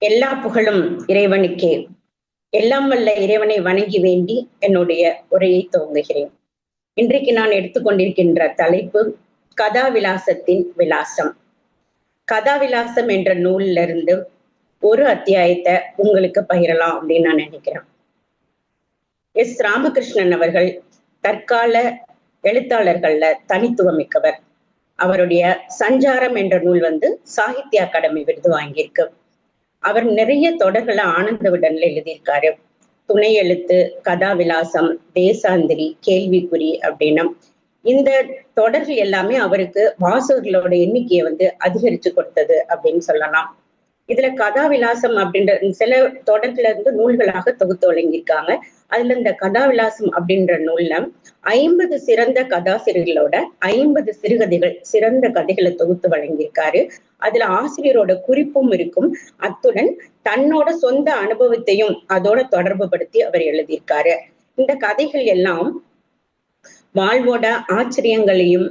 எல்லா புகழும் இறைவனுக்கே. எல்லாம் வல்ல இறைவனை வணங்கி வேண்டி என்னுடைய உரையை துவங்குகிறேன். இன்றைக்கு நான் எடுத்துக்கொண்டிருக்கின்ற தலைப்பு கதாவிலாசத்தின் விலாசம். கதாவிலாசம் என்ற நூல்ல இருந்து ஒரு அத்தியாயத்தை உங்களுக்கு பகிரலாம் அப்படின்னு நான் நினைக்கிறேன். எஸ் ராமகிருஷ்ணன் அவர்கள் தற்கால எழுத்தாளர்கள்ல தனித்துவம் மிக்கவர். அவருடைய சஞ்சாரம் என்ற நூல் சாகித்ய அகாடமி விருது வாங்கியிருக்கு. அவர் நிறைய தொடர்களை ஆனந்த விடன்ல எழுதியிருக்காரு. துணை எழுத்து, கதாவிலாசம், தேசாந்திரி, கேள்விக்குறி அப்படின்னு இந்த தொடர்கள் எல்லாமே அவருக்கு வாசகர்களோட எண்ணிக்கையை அதிகரிச்சு கொடுத்தது அப்படின்னு சொல்லலாம். இதுல கதாவிலாசம் அப்படின்ற சில தொடர்ல இருந்து நூல்களாக தொகுத்து வழங்கியிருக்காங்க. அதுல இந்த கதாவிலாசம் அப்படின்ற நூல்ல 50 சிறந்த கதாசிரியர்களோட 50 சிறுகதைகள், சிறந்த கதைகளை தொகுத்து வழங்கியிருக்காரு. அதுல ஆசிரியரோட குறிப்பும் இருக்கும். அத்துடன் தன்னோட சொந்த அனுபவத்தையும் அதோட தொடர்பு படுத்தி அவர் எழுதியிருக்காரு. இந்த கதைகள் எல்லாம் வாழ்வோட ஆச்சரியங்களையும்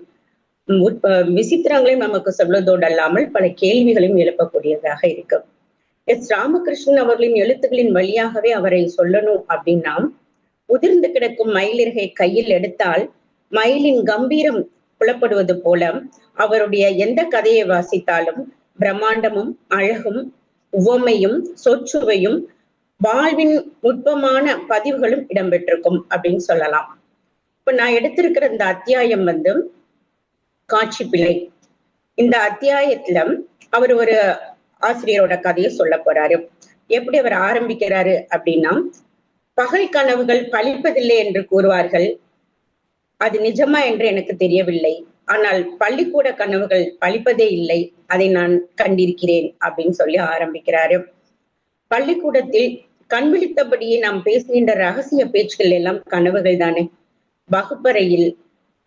விசித்திரங்களையும் நமக்கு சொல்வதோடு அல்லாமல் பல கேள்விகளையும் எழுப்பக்கூடியதாக இருக்கு. எஸ் ராமகிருஷ்ணன் அவர்களின் எழுத்துக்களின் வழியாகவே அவரை சொல்லணும் அப்படின்னா, உதிர்ந்து கிடக்கும் மயிலிறகை கையில் எடுத்தால் மயிலின் கம்பீரம் புலப்படுவது போல அவருடைய எந்த கதையை வாசித்தாலும் பிரம்மாண்டமும் அழகும் உவமையும் சொற்சுவையும் வாழ்வின் நுட்பமான பதிவுகளும் இடம்பெற்றிருக்கும் அப்படின்னு சொல்லலாம். இப்ப நான் எடுத்திருக்கிற இந்த அத்தியாயம் காட்சி பிழை. இந்த அத்தியாயத்துல அவர் ஒரு ஆசிரியரோட கதையை சொல்ல போறாரு. எப்படி அவர் ஆரம்பிக்கிறாரு அப்படின்னா, பகல் கனவுகள் பழிப்பதில்லை என்று கூறுவார்கள். அது நிஜமா என்று எனக்கு தெரியவில்லை. ஆனால் பள்ளிக்கூட கனவுகள் பழிப்பதே இல்லை, அதை நான் கண்டிருக்கிறேன் அப்படின்னு சொல்லி ஆரம்பிக்கிறாரு. பள்ளிக்கூடத்தில் கண் விழித்தபடியே நாம் பேசுகின்ற ரகசிய பேச்சுக்கள் எல்லாம் கனவுகள் தானே. வகுப்பறையில்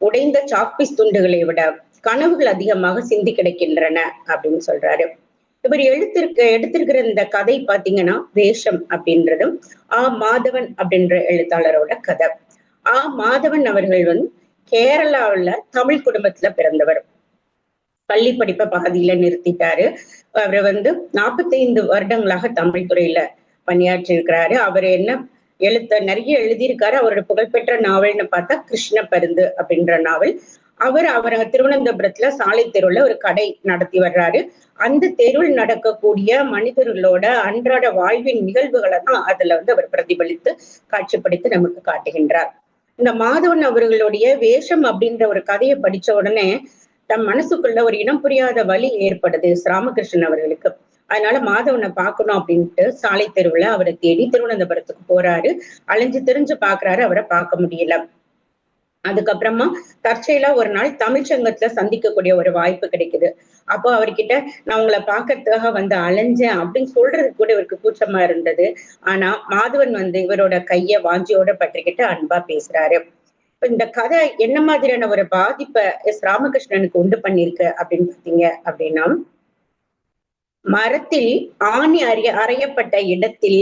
உடைந்த சாக்பீஸ் துண்டுகளை விட கனவுகள் அதிகமாக சிந்தி கிடக்கின்றன அப்படின்னு சொல்றாரு. இவர் எடுத்திருக்கிற இந்த கதை பாத்தீங்கன்னா வேஷம் அப்படின்றதும் மாதவன் அப்படின்ற எழுத்தாளரோட கதை. மாதவன் அவர்கள் கேரளாவுல தமிழ் குடும்பத்துல பிறந்தவர். பள்ளி படிப்பை பாதியில நிறுத்திட்டாரு. அவர் 45 வருடங்களாக தமிழ் துறையில பணியாற்றி இருக்கிறாரு. அவர் நிறைய எழுதியிருக்காரு. அவரோட புகழ்பெற்ற நாவல்னு பார்த்தா கிருஷ்ண பருந்து அப்படின்ற நாவல். அவர் திருவனந்தபுரத்துல சாலை தெருவுல ஒரு கடை நடத்தி வர்றாரு. அந்த தெருவில் நடக்கக்கூடிய மனிதர்களோட அன்றாட வாழ்வின் நிகழ்வுகளை தான் அதுல அவர் பிரதிபலித்து காட்சிப்படுத்தி நமக்கு காட்டுகின்றார். இந்த மாதவன் அவர்களுடைய வேஷம் அப்படின்ற ஒரு கதையை படிச்ச உடனே தம் மனசுக்குள்ள ஒரு இனம் புரியாத வலி ஏற்படுது ராமகிருஷ்ணன் அவர்களுக்கு. அதனால மாதவனை பார்க்கணும் அப்படின்ட்டு சாலை தெருவுல அவரை தேடி திருவனந்தபுரத்துக்கு போறாரு. அலைஞ்சு திரிஞ்சு பாக்குறாரு, அவரை பார்க்க முடியல. அதுக்கப்புறமா தற்செயலா ஒரு நாள் தமிழ்ச்சங்கத்துல சந்திக்கக்கூடிய ஒரு வாய்ப்பு கிடைக்குது. அப்போ அவர்கிட்ட நான் உங்களை பார்க்கறதுக்காக அலைஞ்சேன் அப்படின்னு சொல்றதுக்கு கூட இவருக்கு கூச்சமா இருந்தது. ஆனா மாதவன் இவரோட கைய வாஞ்சியோட பற்றிக்கிட்டு அன்பா பேசுறாரு. இப்ப இந்த கதை என்ன மாதிரியான ஒரு பாதிப்பை எஸ் ராமகிருஷ்ணனுக்கு உண்டு பண்ணிருக்கு அப்படின்னு பாத்தீங்க அப்படின்னா, மரத்தில் ஆணி அறையப்பட்ட இடத்தில்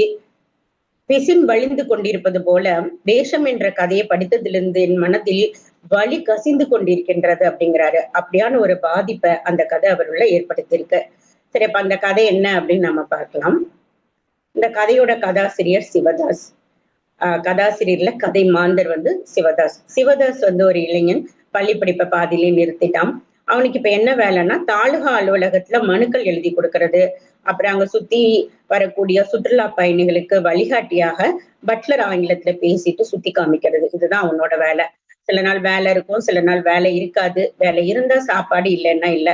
பிசின் வழிந்து கொண்டிருப்பது போல வேஷம் என்ற கதையை படித்ததிலிருந்து என் மனதில் வலி கசிந்து கொண்டிருக்கின்றது அப்படிங்கிறாரு. அப்படியான ஒரு பாதிப்பை அந்த கதை அவருள்ள ஏற்படுத்தியிருக்கு. சரி, அப்ப அந்த கதை என்ன அப்படின்னு நம்ம பார்க்கலாம். இந்த கதையோட கதாசிரியர் சிவதாஸ். கதாசிரியர்ல கதை மாந்தர் சிவதாஸ். சிவதாஸ் ஒரு இளைஞன், பள்ளி படிப்பை பாதியிலே நிறுத்திட்டான். அவனுக்கு இப்ப என்ன வேலைன்னா, தாலுகா அலுவலகத்துல மனுக்கள் எழுதி கொடுக்கறது, அப்புறம் அங்க சுத்தி வரக்கூடிய சுற்றுலா பயணிகளுக்கு வழிகாட்டியாக பட்லர் ஆங்கிலத்துல பேசிட்டு சுத்தி காமிக்கிறது. இதுதான் அவனோட வேலை. சில நாள் வேலை இருக்கும், சில நாள் வேலை இருக்காது. வேலை இருந்தா சாப்பாடு, இல்லைன்னா இல்ல.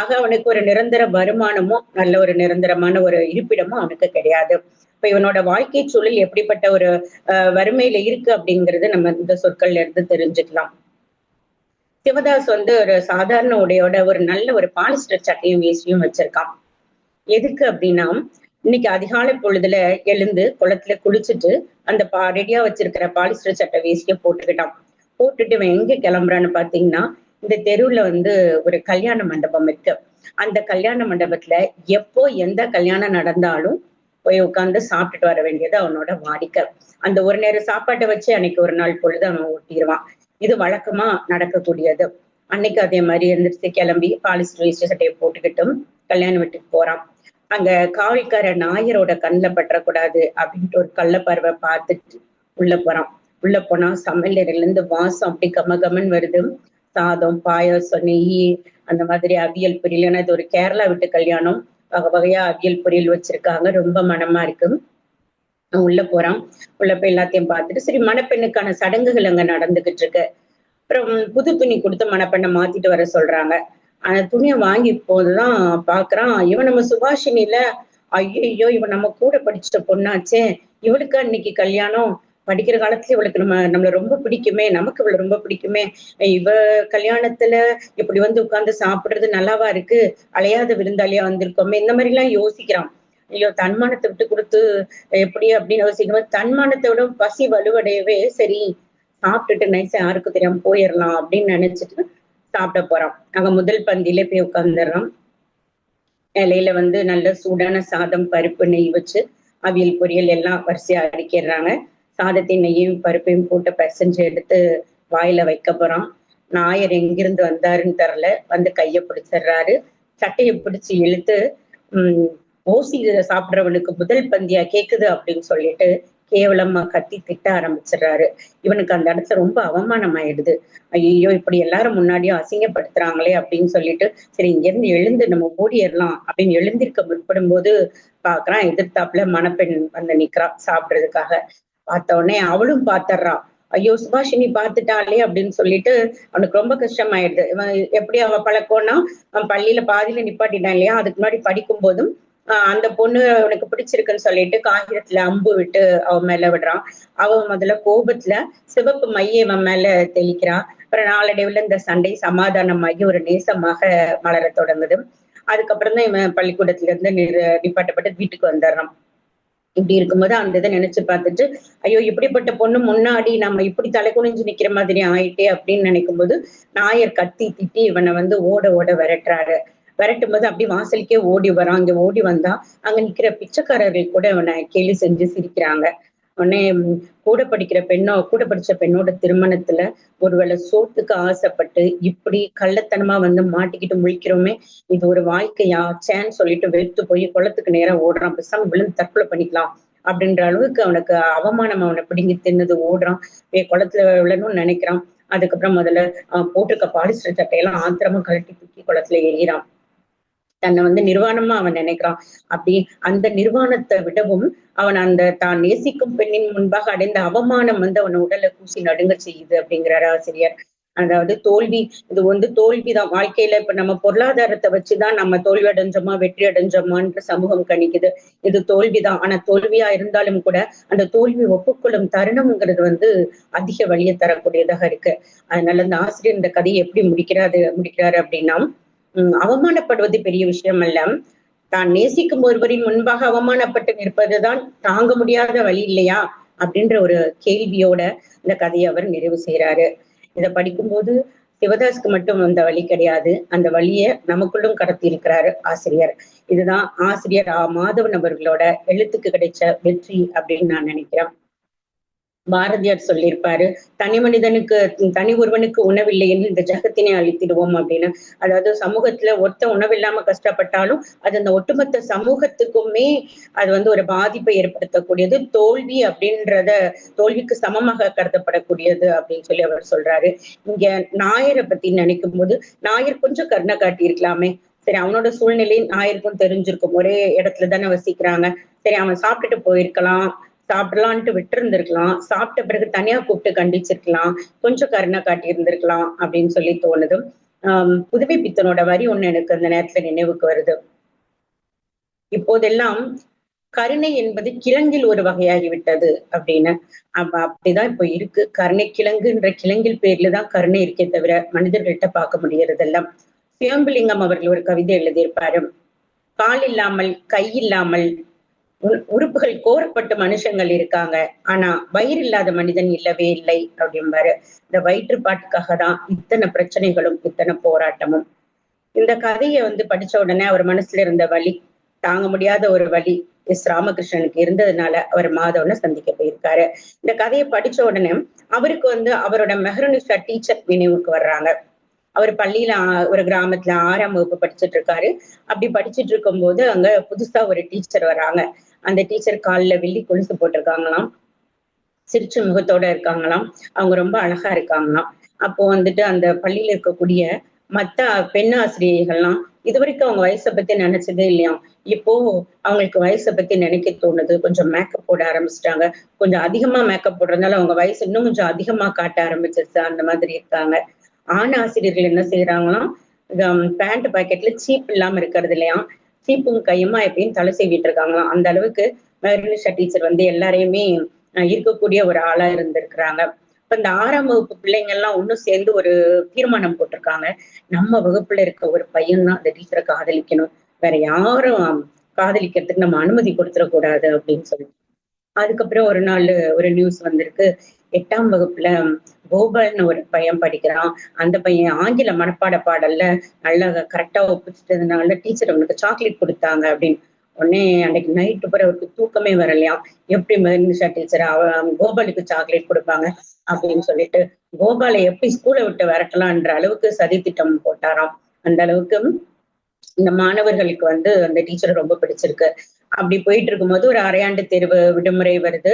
ஆக அவனுக்கு ஒரு நிரந்தர வருமானமும் நல்ல ஒரு நிரந்தரமான ஒரு இருப்பிடமும் அவனுக்கு கிடையாது. இப்ப இவனோட வாழ்க்கை சூழல் எப்படிப்பட்ட ஒரு வறுமையில இருக்கு அப்படிங்கிறது நம்ம இந்த சொற்கள்ல இருந்து தெரிஞ்சுக்கலாம். சிவதாஸ் ஒரு சாதாரண உடையோட ஒரு நல்ல ஒரு பாலிஸ்டர் சட்டையும் வேஷ்டியும் வச்சிருக்கான். எதுக்கு அப்படின்னா, இன்னைக்கு அதிகாலை பொழுதுல எழுந்து குளத்துல குளிச்சுட்டு அந்த ரெடியா வச்சிருக்கிற பாலிஸ்டர் சட்டை வேஷ்டிய போட்டுக்கிட்டான். போட்டுட்டு இவன் எங்க கிளம்புறான்னு பாத்தீங்கன்னா, இந்த தெருவுல ஒரு கல்யாண மண்டபம் இருக்கு. அந்த கல்யாண மண்டபத்துல எப்போ எந்த கல்யாணம் நடந்தாலும் போய் உட்கார்ந்து சாப்பிட்டுட்டு வர வேண்டியது அவனோட வாடிக்கை. அந்த ஒரு நேரம் சாப்பாட்டை வச்சு அன்னைக்கு ஒரு நாள் பொழுது அவன் ஓட்டிடுவான். இது வழக்கமா நடக்கக்கூடியது. அன்னைக்கு அதே மாதிரி எந்திரிச்சு கிளம்பி பாலிஸ்டர் வேஷ்டி சட்டையை போட்டுக்கிட்டும் கல்யாண வீட்டுக்கு போறான். அங்க காவல்கார நாயரோட கண்ணில் பற்றக்கூடாது அப்படின்ட்டு ஒரு கள்ளப்பறவை பார்த்துட்டு உள்ள போறான். உள்ள போனா சமையலறையில இருந்து வாசம் அப்படி கமகமன்னு வருது. சாதம், பாயாசம், நெய், அந்த மாதிரி அவியல் பொரியல். ஏன்னா இது ஒரு கேரளா வீட்டு கல்யாணம். வகை வகையா அவியல் பொரியல் வச்சிருக்காங்க. ரொம்ப மனமா இருக்கு. உள்ள போறான். உள்ள போய் எல்லாத்தையும் பார்த்துட்டு சரி, மணப்பெண்ணுக்கான சடங்குகள் அங்க நடந்துகிட்டு இருக்கு. அப்புறம் புது துணி கொடுத்து மணப்பெண்ணை மாத்திட்டு வர சொல்றாங்க. அந்த துணியை வாங்கி போதுதான் பாக்குறான், இவன் நம்ம சுபாஷினில. ஐயோ, இவன் நம்ம கூட படிச்ச பொண்ணாச்சே, இவளுக்கா இன்னைக்கு கல்யாணம்? படிக்கிற காலத்துல இவளுக்கு நம்மள ரொம்ப பிடிக்குமே, நமக்கு இவளை ரொம்ப பிடிக்குமே. இவ கல்யாணத்துல இப்படி வந்து உட்கார்ந்து சாப்பிடுறது நல்லாவா இருக்கு, அலையாத விருந்தாளியா வந்திருக்கோமே, இந்த மாதிரி எல்லாம் யோசிக்கிறான். ஐயோ, தன்மானத்தை விட்டு கொடுத்து எப்படி அப்படின்னு யோசிக்கும். தன்மானத்தை விட பசி வலுவடையவே சரி சாப்பிட்டுட்டு நைஸா யாருக்கும் தெரியாம போயிடலாம் அப்படின்னு நினைச்சிட்டு சாப்பிட போறான். அங்க முதல் பந்தியில போய் உட்கார்ந்துடுறான். இலையில வந்து நல்ல சூடான சாதம், பருப்பு, நெய் வச்சு அவியல் பொரியல் எல்லாம் வரிசையா அடுக்கிடுறாங்க. சாதத்தையும் நெய்யையும் பருப்பையும் போட்டு பிசைஞ்சு எடுத்து வாயில வைக்க போறான். நாயர் எங்கிருந்து வந்தாருன்னு தெரியல, வந்து கைய பிடிச்சிடுறாரு. சட்டையை பிடிச்சு இழுத்து ஓசி சாப்பிடுறவனுக்கு முதல் பந்தியா கேக்குது அப்படின்னு சொல்லிட்டு கேவலமா கத்தி திட்ட ஆரம்பிச்சிடுறாரு. இவனுக்கு அந்த இடத்துல ரொம்ப அவமானம் ஆயிடுது. ஐயோ, இப்படி எல்லாரும் முன்னாடியும் அசிங்கப்படுத்துறாங்களே அப்படின்னு சொல்லிட்டு சரி இங்க இருந்து எழுந்து நம்ம ஓடிடலாம் அப்படின்னு எழுந்திருக்க முற்படும் போது பாக்குறான், எதிர்த்தாப்புல மணப்பெண் வந்து நிக்கிறான் சாப்பிடுறதுக்காக. பார்த்த உடனே அவளும் பாத்துடுறான். ஐயோ, சுபாஷினி பாத்துட்டாளே அப்படின்னு சொல்லிட்டு அவனுக்கு ரொம்ப கஷ்டமாயிடுது. இவன் எப்படி அவ பழக்கம்னா, அவன் பள்ளியில பாதியில நிப்பாட்டிட்டான் இல்லையா, அதுக்கு முன்னாடி படிக்கும் போதும் அந்த பொண்ணு அவனுக்கு பிடிச்சிருக்குன்னு சொல்லிட்டு காகிதத்துல அம்பு விட்டு அவன் மேல விடுறான். அவன் முதல்ல கோபத்துல சிவப்பு மைய இவன் மேல தெளிக்கிறான். அப்புறம் நாளடைவுல இந்த சண்டை சமாதானமாகி ஒரு நேசமாக மலர தொடங்குது. அதுக்கப்புறம் தான் இவன் பள்ளிக்கூடத்துல இருந்து நிப்பாட்டப்பட்டு வீட்டுக்கு வந்துடுறான். இப்படி இருக்கும்போது அந்த இதை நினைச்சு பார்த்துட்டு ஐயோ, இப்படிப்பட்ட பொண்ணு முன்னாடி நம்ம இப்படி தலை குனிஞ்சு நிக்கிற மாதிரி ஆயிட்டே அப்படின்னு நினைக்கும் போது நாயர் கத்தி திட்டி இவனை வந்து ஓட ஓட விரட்டுறாரு. விரட்டும் போது அப்படி வாசலுக்கே ஓடி வரான். அங்க ஓடி வந்தா அங்க நிக்கிற பிச்சைக்காரர்கள் கூட அவனை கேலி செஞ்சு சிரிக்கிறாங்க. உடனே கூட படிச்ச பெண்ணோட திருமணத்துல ஒருவேளை சோத்துக்கு ஆசைப்பட்டு இப்படி கள்ளத்தனமா வந்து மாட்டிக்கிட்டு முழிக்கிறோமே, இது ஒரு வாழ்க்கையா சேன்னு சொல்லிட்டு வெறுத்து போய் குளத்துக்கு நேரம் ஓடுறான். பேசாம விழுந்து தற்கொலை பண்ணிக்கலாம் அப்படின்ற அளவுக்கு அவனுக்கு அவமானம் அவனை பிடுங்கி தின்னது. ஓடுறான், குளத்துல விழணும்னு நினைக்கிறான். அதுக்கப்புறம் முதல்ல போட்டிருக்க பாலிஸ்டர் சட்டையெல்லாம் ஆத்திரமா கழட்டி தூக்கி குளத்துல எறிகிறான். தன்னை வந்து நிர்வாணமா அவன் நினைக்கிறான். அப்படி அந்த நிர்வாணத்தை விடவும் அவன் அந்த தான் நேசிக்கும் பெண்ணின் முன்பாக அடைந்த அவமானம் வந்து அவன் உடலை கூசி நடுங்க செய்யுது அப்படிங்கிறார் ஆசிரியர். அதாவது தோல்வி, இது வந்து தோல்விதான் வாழ்க்கையில. இப்ப நம்ம பொருளாதாரத்தை வச்சுதான் நம்ம தோல்வி அடைஞ்சோமா வெற்றி அடைஞ்சோமான்ற சமூகம் கணிக்குது. இது தோல்விதான். ஆனா தோல்வியா இருந்தாலும் கூட அந்த தோல்வி ஒப்புக்கொள்ளும் தருணம்ங்கிறது வந்து அதிக வழியை தரக்கூடியதாக இருக்கு. அதனால இந்த ஆசிரியர் இந்த கதையை எப்படி முடிக்கிறாரு அப்படின்னா, அவமானப்படுவது பெரிய விஷயம் அல்ல, தான் நேசிக்கும் ஒருவரின் முன்பாக அவமானப்பட்டு நிற்பதுதான் தாங்க முடியாத வழி இல்லையா அப்படின்ற ஒரு கேள்வியோட இந்த கதையை அவர் நிறைவு செய்யறாரு. இதை படிக்கும்போது சிவதாஸ்க்கு மட்டும் அந்த வழி கிடையாது, அந்த வழியை நமக்குள்ளும் கடத்தி இருக்கிறாரு ஆசிரியர். இதுதான் ஆசிரியர் மாதவன் அவர்களோட எழுத்துக்கு கிடைச்ச வெற்றி அப்படின்னு நான் நினைக்கிறேன். பாரதியார் சொல்லியிருப்பாரு, தனி ஒருவனுக்கு உணவில்லை என்று இந்த ஜகத்தினை அழித்திடுவோம் அப்படின்னு. அதாவது சமூகத்துல ஒருத்த உணவில்லாம கஷ்டப்பட்டாலும் அது அந்த ஒட்டுமொத்த சமூகத்துக்குமே அது வந்து ஒரு பாதிப்பை ஏற்படுத்தக்கூடியது. தோல்வி அப்படின்றத தோல்விக்கு சமமாக கருதப்படக்கூடியது அப்படின்னு சொல்லி அவர் சொல்றாரு. இங்க நாயரை பத்தி நினைக்கும் போது நாயர் கொஞ்சம் கருணை காட்டி இருக்கலாமே. சரி, அவனோட சூழ்நிலை நாயருக்கும் தெரிஞ்சிருக்கும், ஒரே இடத்துல தானே வசிக்கிறாங்க. சரி, அவன் சாப்பிட்டுட்டு போயிருக்கலாம், சாப்பிடலான்ட்டு விட்டு இருந்திருக்கலாம், சாப்பிட்ட பிறகு தனியா கூப்பிட்டு கண்டிச்சிருக்கலாம், கொஞ்சம் கருணை காட்டி இருந்திருக்கலாம் அப்படின்னு சொல்லி தோணுது. புதுமை பித்தனோட வரி ஒண்ணு எனக்கு அந்த நேரத்துல நினைவுக்கு வருது. இப்போதெல்லாம் கருணை என்பது கிழங்கில் ஒரு வகையாகிவிட்டது அப்படின்னு. அப்படிதான் இப்போ இருக்கு. கருணை கிழங்குன்ற கிழங்கில் பேர்லதான் கருணை இருக்கே தவிர மனிதர்கள்ட்ட பார்க்க முடியறதெல்லாம். சுயம்புலிங்கம் அவர்கள் ஒரு கவிதை எழுதியிருப்பாரு, கால் இல்லாமல் கை இல்லாமல் உறுப்புகள் கோரப்பட்ட மனுஷங்கள் இருக்காங்க, ஆனா வயிறு இல்லாத மனிதன் இல்லவே இல்லை அப்படிம்பாரு. இந்த வயிற்றுப்பாட்டுக்காக தான் இத்தனை பிரச்சனைகளும் இத்தனை போராட்டமும். இந்த கதையை வந்து படிச்ச உடனே அவர் மனசுல இருந்த வலி, தாங்க முடியாத ஒரு வலி ராமகிருஷ்ணனுக்கு இருந்ததுனால அவர் மாதவனை சந்திக்க போயிருக்காரு. இந்த கதையை படிச்ச உடனே அவருக்கு வந்து அவரோட மெஹருனிஷா டீச்சர் நினைவுக்கு வர்றாங்க. அவர் பள்ளியில ஒரு கிராமத்துல 6ஆம் வகுப்பு படிச்சுட்டு இருக்காரு. அப்படி படிச்சுட்டு இருக்கும்போது அங்க புதுசா ஒரு டீச்சர் வராங்க. அந்த டீச்சர் கால்ல வெள்ளி கொலுசு போட்டிருக்காங்களாம். சிரிச்ச முகத்தோட இருக்காங்களாம். அவங்க ரொம்ப அழகா இருக்காங்களாம். அப்போ வந்துட்டு அந்த பள்ளியில இருக்கக்கூடிய மத்த பெண் ஆசிரியர்கள்லாம் இதுவரைக்கும் அவங்க வயசை பத்தி நினைச்சதே இல்லையாம். இப்போ அவங்களுக்கு வயசை பத்தி நினைக்க தோணுது. கொஞ்சம் மேக்கப் போட ஆரம்பிச்சுட்டாங்க. கொஞ்சம் அதிகமா மேக்கப் போடுறதுனால அவங்க வயசு இன்னும் கொஞ்சம் அதிகமா காட்ட ஆரம்பிச்சிருச்சு. அந்த மாதிரி இருக்காங்க. ஆண் ஆசிரியர்கள் என்ன செய்யறாங்களாம், பேண்ட் பாக்கெட்ல சீப் இல்லாம இருக்கிறது இல்லையா, சீப்பும் கையுமா எப்பயும் தலை செய்விட்டு இருக்காங்களாம். அந்த அளவுக்கு மெர்லிஷா டீச்சர் வந்து எல்லாரையுமே இருக்கக்கூடிய ஒரு ஆளா இருந்திருக்கிறாங்க. இப்ப இந்த 6ஆம் வகுப்பு பிள்ளைங்க எல்லாம் ஒண்ணும் சேர்ந்து ஒரு தீர்மானம் போட்டிருக்காங்க. நம்ம வகுப்புல இருக்க ஒரு பையன் தான் அந்த டீச்சரை காதலிக்கணும். வேற யாரும் காதலிக்கிறதுக்கு நம்ம அனுமதி கொடுத்துடக்கூடாது அப்படின்னு சொல்லி. அதுக்கப்புறம் ஒரு நாள் ஒரு நியூஸ் வந்திருக்கு. 8ஆம் வகுப்புல கோபால்னு ஒரு பையன் படிக்கிறான். அந்த பையன் ஆங்கில மனப்பாட பாடல்ல நல்லா கரெக்டா ஒப்பிச்சிட்டதுனால டீச்சர் அவனுக்கு சாக்லேட் கொடுத்தாங்க அப்படின்னு. உடனே அன்னைக்கு நைட்டு பூரா அவருக்கு தூக்கமே வரலையாம். எப்படி மெர்லிஷா டீச்சர் கோபாலுக்கு சாக்லேட் கொடுப்பாங்க அப்படின்னு சொல்லிட்டு கோபாலை எப்படி ஸ்கூலை விட்டு விரட்டலான்ற அளவுக்கு சதித்திட்டம் போட்டாராம். அந்த அளவுக்கு இந்த மாணவர்களுக்கு வந்து அந்த டீச்சர் ரொம்ப பிடிச்சிருக்கு. அப்படி போயிட்டு இருக்கும்போது ஒரு அரையாண்டு தேர்வு விடுமுறை வருது.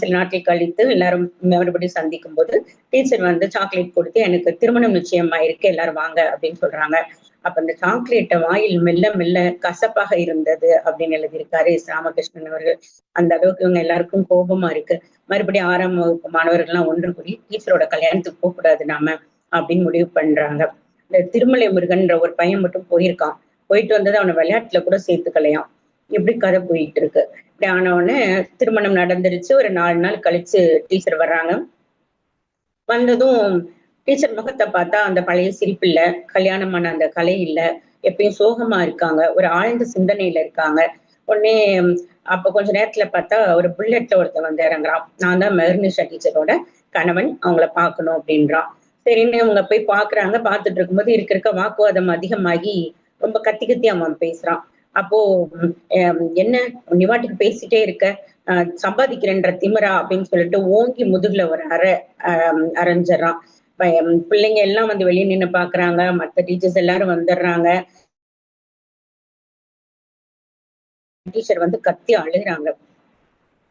சில நாட்கள் கழித்து எல்லாரும் மறுபடியும் சந்திக்கும் போது டீச்சர் வந்து சாக்லேட் கொடுத்து எனக்கு திருமணம் நிச்சயமாயிருக்கு எல்லாரும் வாங்க அப்படின்னு சொல்றாங்க. அப்ப அந்த சாக்லேட்டை வாயில் மெல்ல மெல்ல கசப்பாக இருந்தது அப்படின்னு எழுதியிருக்காரு ராமகிருஷ்ணன் அவர்கள். அந்த அளவுக்கு இவங்க எல்லாருக்கும் கோபமா இருக்கு. மறுபடியும் 6ஆம் வகுப்பு மாணவர்கள் எல்லாம் ஒன்று கூடி டீச்சரோட கல்யாணத்துக்கு போக கூடாது நாம அப்படின்னு முடிவு பண்றாங்க. இந்த திருமலை முருகன்ற ஒரு பையன் மட்டும் போயிருக்கான். போயிட்டு வந்தது அவனை விளையாட்டுல கூட சேர்த்துக்கலையாம். இப்படி கதை போயிட்டு இருக்கு. இப்படி ஆன உடனே திருமணம் நடந்துருச்சு. ஒரு 4 நாள் கழிச்சு டீச்சர் வர்றாங்க. வந்ததும் டீச்சர் முகத்தை பார்த்தா அந்த பழைய சிரிப்பு இல்ல, கல்யாணமான அந்த கலை இல்ல, எப்பயும் சோகமா இருக்காங்க, ஒரு ஆழ்ந்த சிந்தனையில இருக்காங்க. உடனே அப்ப கொஞ்ச நேரத்துல பார்த்தா ஒரு புல்லட்ல ஒருத்தன் வந்து இறங்குறான். நான் தான் மெர்லிஷா டீச்சரோட கணவன், அவங்கள பார்க்கணும் அப்படின்றான். சரின்னு இவங்க போய் பாக்குறாங்க. பார்த்துட்டு இருக்கும்போது இருக்க வாக்குவாதம் அதிகமாகி ரொம்ப கத்தி கத்தி அவன் பேசுறான். அப்போ என்ன நீ வாட்டுக்கு பேசிட்டே இருக்க, சம்பாதிக்கிறேன்ற திமிரா அப்படின்னு சொல்லிட்டு ஓங்கி முதுகுல ஒரு அரைஞ்சிடறான். பிள்ளைங்க எல்லாம் வந்து வெளியே நின்னு பாக்குறாங்க. மத்த டீச்சர்ஸ் எல்லாரும் வந்துடுறாங்க. டீச்சர் வந்து கத்தி அழுகுறாங்க.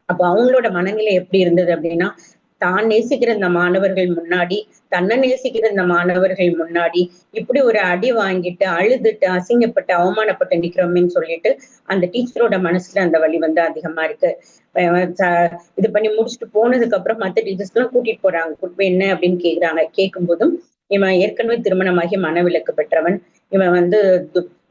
அப்ப அவங்களோட மனநிலை எப்படி இருந்தது அப்படின்னா, தான் நேசிக்கிற இந்த மாணவர்கள் முன்னாடி, தன்னை நேசிக்கிற இந்த மாணவர்கள் முன்னாடி இப்படி ஒரு அடி வாங்கிட்டு அழுதுட்டு அசிங்கப்பட்டு அவமானப்பட்டு நிக்கிறோமேன்னு சொல்லிட்டு அந்த டீச்சரோட மனசுல அந்த வலி வந்து அதிகமா இருக்கு. இது பண்ணி முடிச்சுட்டு போனதுக்கு அப்புறம் மத்த டீச்சர்ஸ் எல்லாம் கூட்டிட்டு போறாங்க. கூட்டிட்டு என்ன அப்படின்னு கேக்குறாங்க. கேட்கும் போதும் இவன் ஏற்கனவே திருமணமாகி மனவிலக்கு பெற்றவன். இவன் வந்து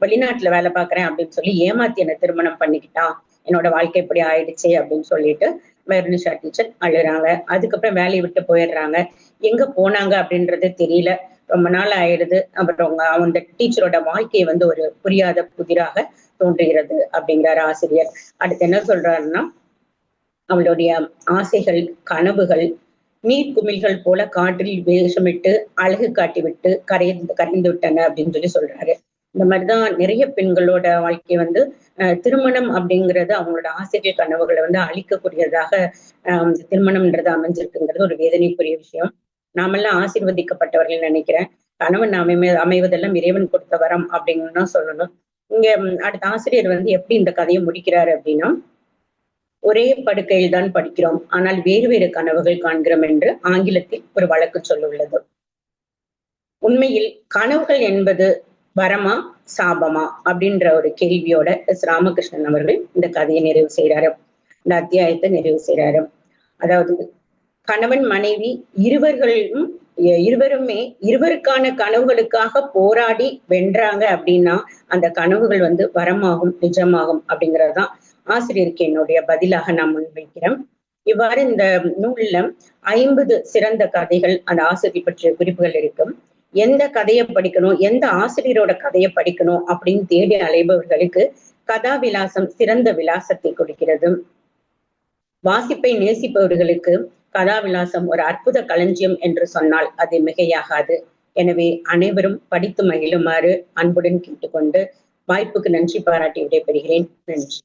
வெளிநாட்டுல வேலை பாக்குறேன் அப்படின்னு சொல்லி ஏமாத்தி என்ன திருமணம் பண்ணிக்கிட்டான். என்னோட வாழ்க்கை இப்படி ஆயிடுச்சு அப்படின்னு சொல்லிட்டு மெர்லிஷா டீச்சர் அழுறாங்க. அதுக்கப்புறம் வேலையை விட்டு போயிடுறாங்க. எங்க போனாங்க அப்படின்றது தெரியல. ரொம்ப நாள் ஆயிடுது. அப்புறம் அந்த டீச்சரோட வாழ்க்கையை வந்து ஒரு புரியாத புதிராக தோன்றுகிறது அப்படிங்கிறாரு ஆசிரியர். அடுத்து என்ன சொல்றாருன்னா, அவளுடைய ஆசைகள், கனவுகள் நீர் குமிழ்கள் போல காற்றில் வேஷமிட்டு அழகு காட்டிவிட்டு கரைந்து விட்டன அப்படின்னு சொல்லி சொல்றாரு. இந்த மாதிரிதான் நிறைய பெண்களோட வாழ்க்கை வந்து திருமணம் அப்படிங்கிறது அவங்களோட ஆசைகள் கனவுகளை வந்து அழிக்கக்கூடியதாக திருமணம்ன்றது அமைஞ்சிருக்குங்கிறது ஒரு வேதனைக்குரிய விஷயம். நாமெல்லாம் ஆசீர்வதிக்கப்பட்டவர்கள் நினைக்கிறேன். கணவன் அமைவதெல்லாம் இறைவன் கொடுத்த வரம் அப்படின்னு தான் சொல்லணும். இங்க அடுத்த ஆசிரியர் வந்து எப்படி இந்த கதையை முடிக்கிறாரு அப்படின்னா, ஒரே படுக்கையில் தான் படிக்கிறோம், ஆனால் வேறு வேறு கனவுகள் காண்கிறோம் என்று ஆங்கிலத்தில் ஒரு வழக்கு சொல்லுள்ளது. உண்மையில் கனவுகள் என்பது வரமா சாபமா அப்படின்ற ஒரு கேள்வியோட எஸ் ராமகிருஷ்ணன் அவர்கள் இந்த கதையை நிறைவு செய்யறாரு. இந்த அத்தியாயத்தை நிறைவு செய்யறாரு. அதாவது கணவன் மனைவி இருவருமே இருவருக்கான கனவுகளுக்காக போராடி வென்றாங்க அப்படின்னா அந்த கனவுகள் வந்து வரமாகும், நிஜமாகும் அப்படிங்கறதுதான் ஆசிரியருக்கு என்னுடைய பதிலாக நான் முன்வைக்கிறேன். இவ்வாறு இந்த நூல்ல 50 சிறந்த கதைகள் அந்த ஆசிரியர் பற்றிய குறிப்புகள் இருக்கும். எந்த கதையை படிக்கணும், எந்த ஆசிரியரோட கதையை படிக்கணும் அப்படின்னு தேடி அலைபவர்களுக்கு கதாவிலாசம் சிறந்த விலாசத்தை கொடுக்கிறது. வாசிப்பை நேசிப்பவர்களுக்கு கதாவிலாசம் ஒரு அற்புத களஞ்சியம் என்று சொன்னால் அது மிகையாகாது. எனவே அனைவரும் படித்து மகிழுமாறு அன்புடன் கேட்டுக்கொண்டு வாய்ப்புக்கு நன்றி பாராட்டி விடைபெறுகிறேன். நன்றி.